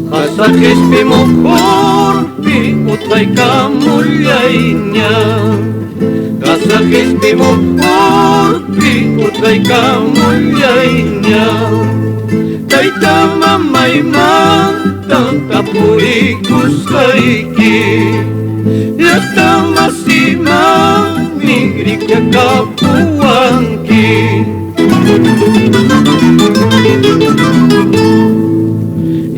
Hasakis pimukurpi utay kamulyaynya. Hasakis pimukurpi utay kamulyaynya. Dayta mamayman tangkapuri kusayki. Yata masimang migrik ya kapuangki.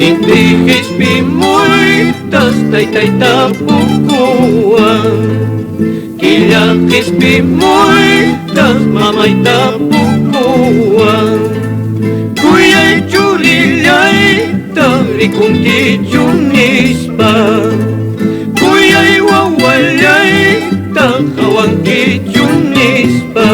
Indihis pimoy tas tay tapukuan. Kilakis pimoy tas mamay tapukuan. Kuyay chulilay tarikong kichunispa. Kuyay wawalay takawang kichunispa.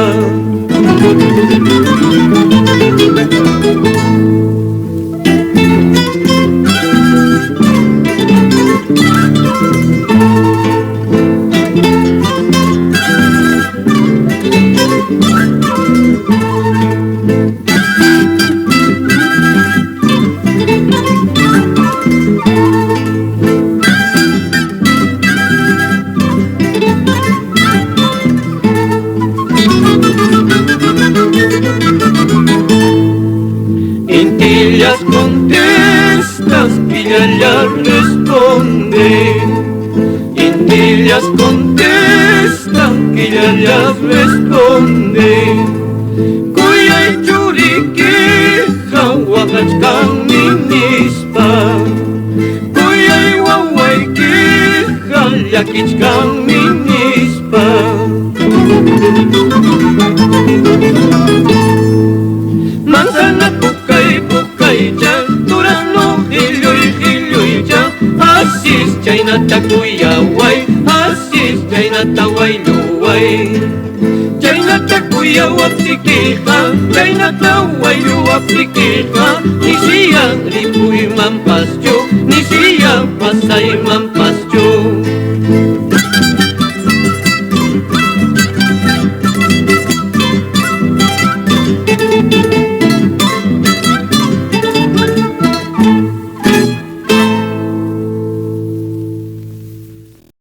Intillas contestas y ellas responden. Intillas contestan y ellas responden. Kuyay churiki hawakach kang minispa. Kuyay wawayki halyakich kang minispa. Manzana bukay dyan, durazno hilyoy dyan. Asis chay natakuyaway, asis chay nataway luway. Chay natakuyawap sikika, chay nataway luwap sikika. Ni siyang ripuy mampasyo, ni siyang pasay mampasyo.